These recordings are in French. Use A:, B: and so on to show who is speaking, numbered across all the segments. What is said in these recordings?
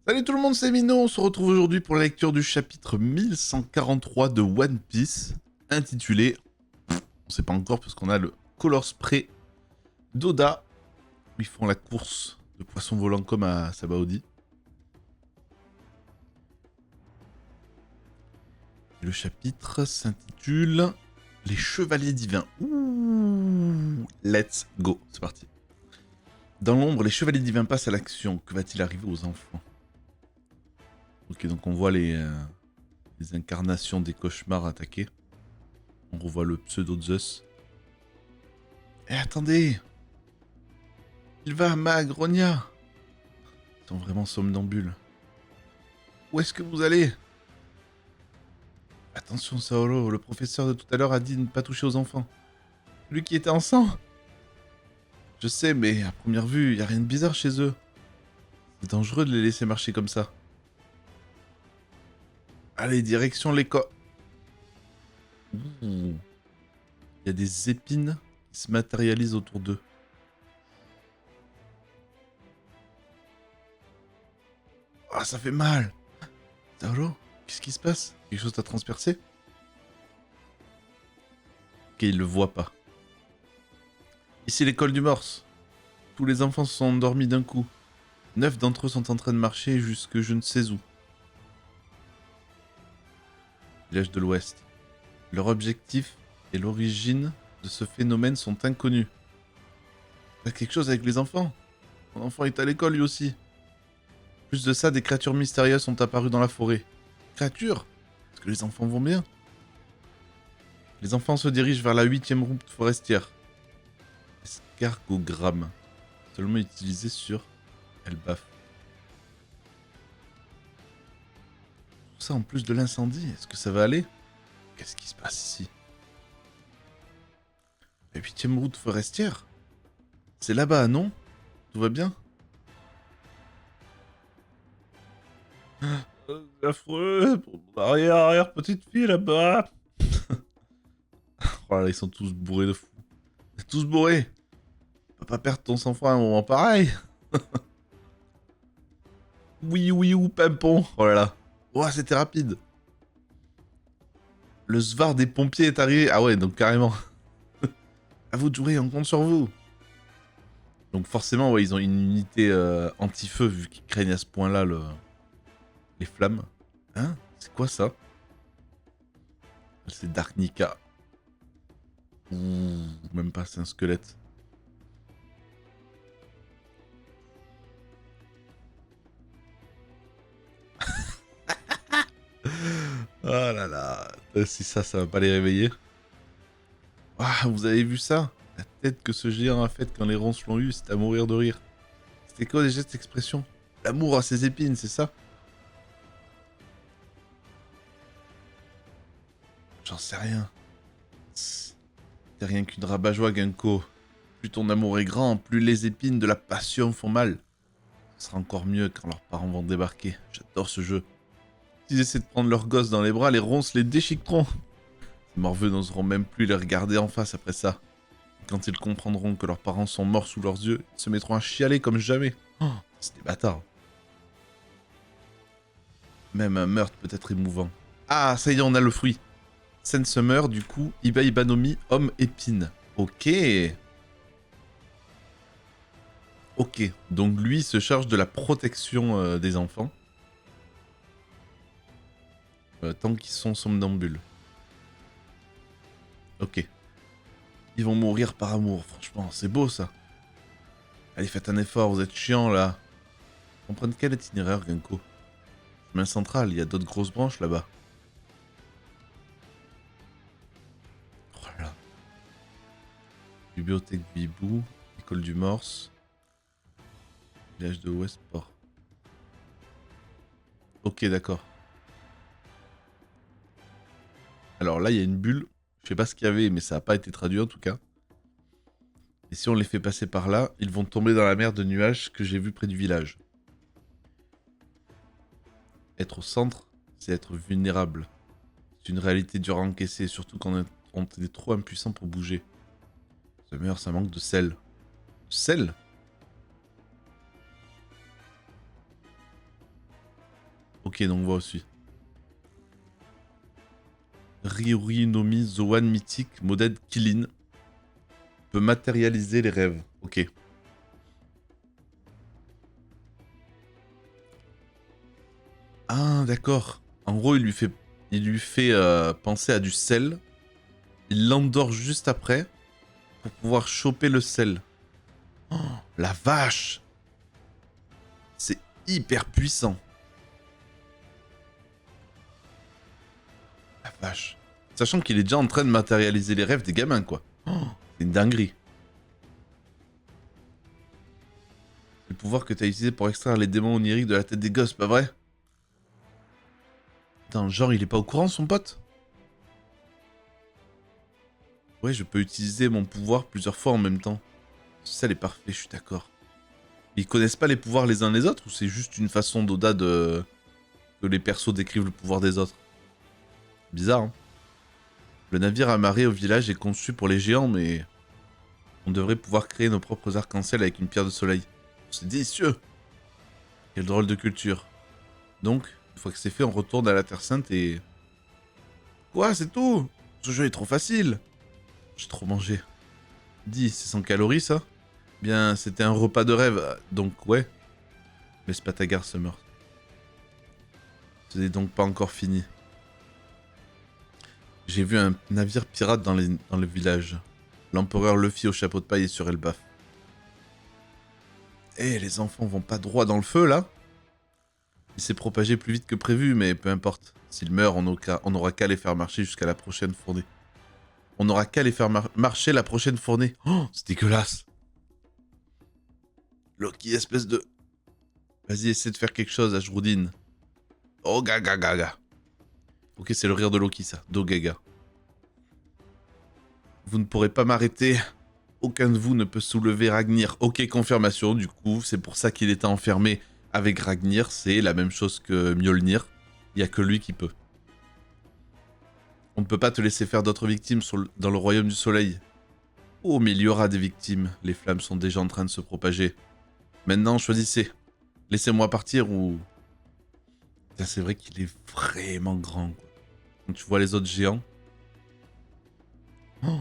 A: Salut tout le monde, c'est Mino, on se retrouve aujourd'hui pour la lecture du chapitre 1143 de One Piece, intitulé, on sait pas encore parce qu'on a le Color Spray d'Oda, où ils font la course de poissons volants comme à Sabaody. Et le chapitre s'intitule Les Chevaliers Divins. Ouh, let's go, c'est parti. Dans l'ombre, les Chevaliers Divins passent à l'action. Que va-t-il arriver aux enfants? Ok, donc on voit les incarnations des cauchemars attaquer. On revoit le pseudo Zeus. Eh, attendez! Il va, Mag, Ronia! Ils sont vraiment somnambules. Où est-ce que vous allez? Attention, Saolo, le professeur de tout à l'heure a dit de ne pas toucher aux enfants. Lui qui était en sang? Je sais, mais à première vue, y a rien de bizarre chez eux. C'est dangereux de les laisser marcher comme ça. Allez, direction l'école. Il y a des épines qui se matérialisent autour d'eux. Ah, ça fait mal! Saolo, qu'est-ce qui se passe? Quelque chose t'a transpercé? Ok, il le voit pas. Ici l'école du Morse. Tous les enfants se sont endormis d'un coup. 9 d'entre eux sont en train de marcher jusque je ne sais où. Village de l'Ouest. Leur objectif et l'origine de ce phénomène sont inconnus. Il y a quelque chose avec les enfants. Mon enfant est à l'école lui aussi. Plus de ça, des créatures mystérieuses sont apparues dans la forêt. Créatures? Est-ce que les enfants vont bien? Les enfants se dirigent vers la 8e route forestière. Escargogramme. Seulement utilisé sur Elbaf. Tout ça en plus de l'incendie, est-ce que ça va aller? Qu'est-ce qui se passe ici? La 8e route forestière? C'est là-bas, non? Tout va bien? C'est affreux, pour mon arrière petite fille là-bas. Oh là, ils sont tous bourrés de fou. Tous bourrés. Tu peux pas perdre ton sang-froid à un moment pareil. Oui, oui, ou pimpon. Oh là là. Oh, c'était rapide. Le Svar des pompiers est arrivé. Ah ouais, donc carrément. À vous de jouer, on compte sur vous. Donc forcément, ouais, ils ont une unité anti-feu vu qu'ils craignent à ce point-là les flammes. Hein? C'est quoi ça? C'est Dark Nika. Ouh, même pas, c'est un squelette. Oh là là. Si ça va pas les réveiller. Ah, vous avez vu ça? La tête que ce géant a faite quand les ronces l'ont eu, c'était à mourir de rire. C'était quoi déjà cette expression? L'amour a ses épines, c'est ça? J'en sais rien. T'es rien qu'une rabat-joie, Genko. Plus ton amour est grand, plus les épines de la passion font mal. Ce sera encore mieux quand leurs parents vont débarquer. J'adore ce jeu. S'ils essaient de prendre leurs gosses dans les bras, les ronces les déchiqueteront. Ces morveux n'oseront même plus les regarder en face après ça. Quand ils comprendront que leurs parents sont morts sous leurs yeux, ils se mettront à chialer comme jamais. Oh, c'est des bâtards. Même un meurtre peut être émouvant. Ah, ça y est, on a le fruit. Sense meurt, du coup, Iba Ibanomi, homme épine. Ok. Ok, donc lui se charge de la protection des enfants. Tant qu'ils sont somnambules. Ok. Ils vont mourir par amour, franchement, c'est beau ça. Allez, faites un effort, vous êtes chiant là. On prend quel itinéraire, Genko? Chemin central, il y a d'autres grosses branches là-bas. Oh là là. Bibliothèque du Hibou, école du Morse, village de Westport. Ok, d'accord. Alors là, il y a une bulle. Je sais pas ce qu'il y avait, mais ça n'a pas été traduit en tout cas. Et si on les fait passer par là, ils vont tomber dans la mer de nuages que j'ai vu près du village. Être au centre, c'est être vulnérable. C'est une réalité dure à encaisser, surtout quand on est trop impuissant pour bouger. Ça meurt, ça manque de sel. Sel? Ok, donc on voit aussi. Ryuri Nomi Zoan mythique, modèle Killin. Peut matérialiser les rêves. Ok. Ah, d'accord. En gros, il lui fait penser à du sel. Il l'endort juste après pour pouvoir choper le sel. Oh, la vache! C'est hyper puissant. La vache. Sachant qu'il est déjà en train de matérialiser les rêves des gamins, quoi. Oh, c'est une dinguerie. Le pouvoir que t'as utilisé pour extraire les démons oniriques de la tête des gosses, pas vrai? Attends, genre, il est pas au courant, son pote? Ouais, je peux utiliser mon pouvoir plusieurs fois en même temps. Ça, est parfait, je suis d'accord. Ils connaissent pas les pouvoirs les uns les autres ou c'est juste une façon d'Oda de... que les persos décrivent le pouvoir des autres? Bizarre, hein. Le navire amarré au village est conçu pour les géants, mais... on devrait pouvoir créer nos propres arcs-en-ciel avec une pierre de soleil. C'est délicieux! Quelle drôle de culture. Donc, une fois que c'est fait, on retourne à la Terre Sainte et... Quoi, c'est tout? Ce jeu est trop facile! J'ai trop mangé. Dis, c'est 100 calories, ça? Bien, c'était un repas de rêve, donc ouais. Mais c'est pas ta gare, ce meurtre. Ce n'est donc pas encore fini. J'ai vu un navire pirate dans le village. L'empereur Luffy au chapeau de paille est sur Elbaf. Eh, les enfants vont pas droit dans le feu, là? Il s'est propagé plus vite que prévu, mais peu importe. S'il meurt, on aura qu'à les faire marcher jusqu'à la prochaine fournée. On n'aura qu'à les faire marcher la prochaine fournée. Oh, c'est dégueulasse. Loki, espèce de... Vas-y, essaie de faire quelque chose, Ashroudine. Oh, gaga gaga. Ok, c'est le rire de Loki, ça. Do gaga. Vous ne pourrez pas m'arrêter. Aucun de vous ne peut soulever Ragnir. Ok, confirmation, du coup, c'est pour ça qu'il était enfermé avec Ragnir. C'est la même chose que Mjolnir. Il n'y a que lui qui peut. On ne peut pas te laisser faire d'autres victimes dans le royaume du soleil. Oh, mais il y aura des victimes. Les flammes sont déjà en train de se propager. Maintenant, choisissez. Laissez-moi partir ou... Putain, c'est vrai qu'il est vraiment grand, quoi. Quand tu vois les autres géants... Oh.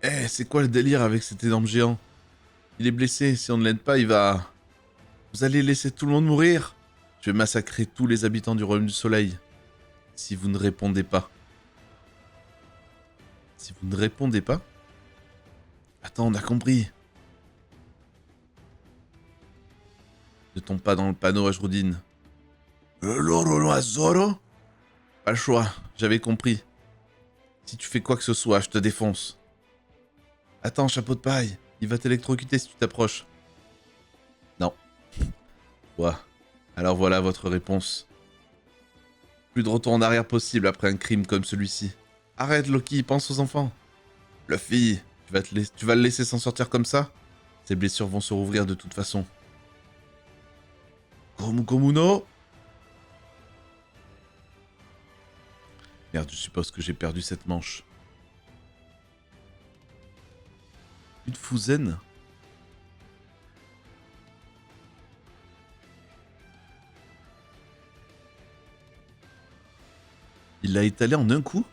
A: Eh, c'est quoi le délire avec cet énorme géant? Il est blessé, si on ne l'aide pas, il va... Vous allez laisser tout le monde mourir? Je vais massacrer tous les habitants du royaume du soleil. Si vous ne répondez pas. Si vous ne répondez pas? Attends, on a compris. Ne tombe pas dans le panneau, Ashroudine. Loro Zoro? Pas le choix, j'avais compris. Si tu fais quoi que ce soit, je te défonce. Attends, chapeau de paille, il va t'électrocuter si tu t'approches. Non. Ouais. Alors voilà votre réponse. Plus de retour en arrière possible après un crime comme celui-ci. Arrête, Loki, pense aux enfants. Luffy, tu vas le laisser s'en sortir comme ça? Ses blessures vont se rouvrir de toute façon. Gomu Gomu no. Merde, je suppose que j'ai perdu cette manche. Une fouzaine? Il l'a étalé en un coup?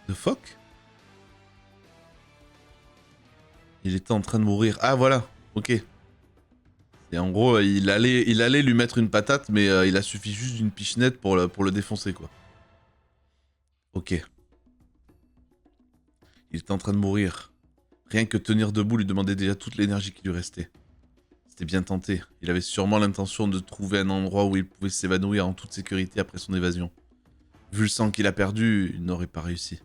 A: The fuck? Il était en train de mourir. Ah voilà, ok. Et en gros, il allait lui mettre une patate, mais il a suffi juste d'une pichenette pour le défoncer, quoi. Ok. Il était en train de mourir. Rien que tenir debout lui demandait déjà toute l'énergie qui lui restait. C'était bien tenté. Il avait sûrement l'intention de trouver un endroit où il pouvait s'évanouir en toute sécurité après son évasion. Vu le sang qu'il a perdu, il n'aurait pas réussi.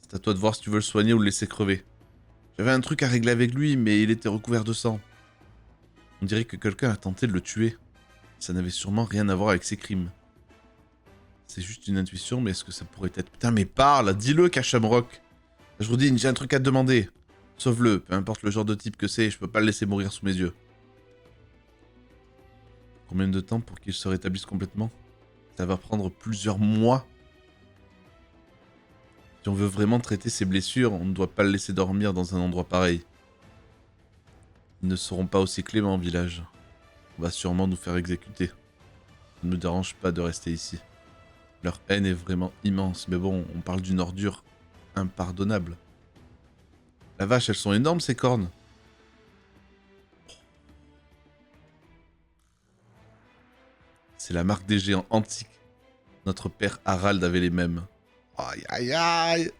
A: C'est à toi de voir si tu veux le soigner ou le laisser crever. J'avais un truc à régler avec lui, mais il était recouvert de sang. On dirait que quelqu'un a tenté de le tuer. Ça n'avait sûrement rien à voir avec ses crimes. C'est juste une intuition, mais est-ce que ça pourrait être... Putain, mais parle, dis-le, Kashamrock. Je vous dis, j'ai un truc à te demander. Sauve-le, peu importe le genre de type que c'est, je peux pas le laisser mourir sous mes yeux. Combien de temps pour qu'il se rétablisse complètement? Ça va prendre plusieurs mois. Si on veut vraiment traiter ses blessures, on ne doit pas le laisser dormir dans un endroit pareil. Ils ne seront pas aussi cléments au village. On va sûrement nous faire exécuter. Ça ne me dérange pas de rester ici. Leur haine est vraiment immense, mais bon, on parle d'une ordure impardonnable. La vache, elles sont énormes ces cornes. C'est la marque des géants antiques. Notre père Harald avait les mêmes. Aïe aïe aïe.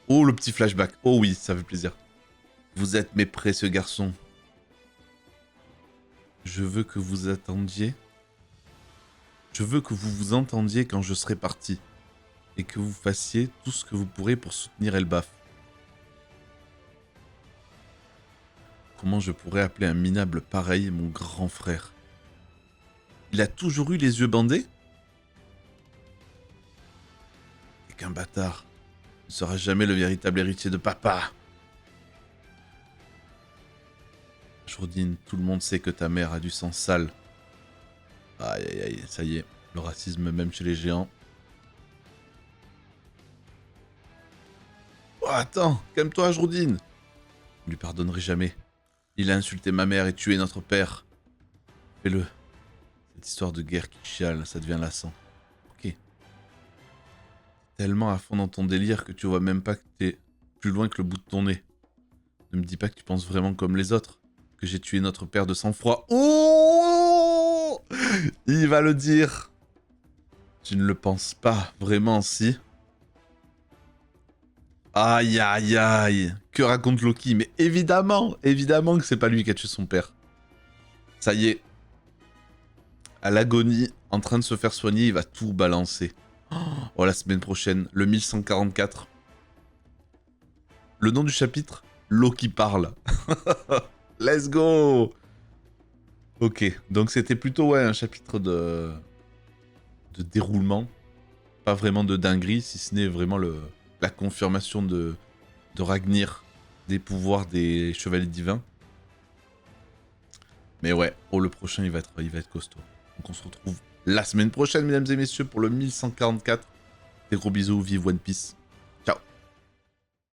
A: Oh, le petit flashback. Oh oui, ça fait plaisir. Vous êtes mes précieux garçons. Je veux que vous attendiez. Je veux que vous vous entendiez quand je serai parti. Et que vous fassiez tout ce que vous pourrez pour soutenir Elbaf. Comment je pourrais appeler un minable pareil mon grand frère? Il a toujours eu les yeux bandés? Et qu'un bâtard ne sera jamais le véritable héritier de papa. Jourdine, tout le monde sait que ta mère a du sang sale. Aïe aïe aïe, ça y est, le racisme même chez les géants. Oh attends, calme-toi Jourdine. Je lui pardonnerai jamais. Il a insulté ma mère et tué notre père. Fais-le. Cette histoire de guerre qui chiale, ça devient lassant. Ok. Tellement à fond dans ton délire que tu vois même pas que t'es plus loin que le bout de ton nez. Ne me dis pas que tu penses vraiment comme les autres. Que j'ai tué notre père de sang-froid. Oh! Il va le dire. Tu ne le penses pas vraiment, si? Aïe aïe aïe. Que raconte Loki? Mais évidemment, évidemment que c'est pas lui qui a tué son père. Ça y est. À l'agonie, en train de se faire soigner, il va tout balancer. Oh, la semaine prochaine, le 1144. Le nom du chapitre? Loki parle. Let's go! Ok, donc c'était plutôt un chapitre de déroulement. Pas vraiment de dinguerie, si ce n'est vraiment la confirmation de Ragnir des pouvoirs des chevaliers divins. Mais ouais, oh, le prochain, il va être costaud. Donc on se retrouve la semaine prochaine, mesdames et messieurs, pour le 1144. Des gros bisous, vive One Piece.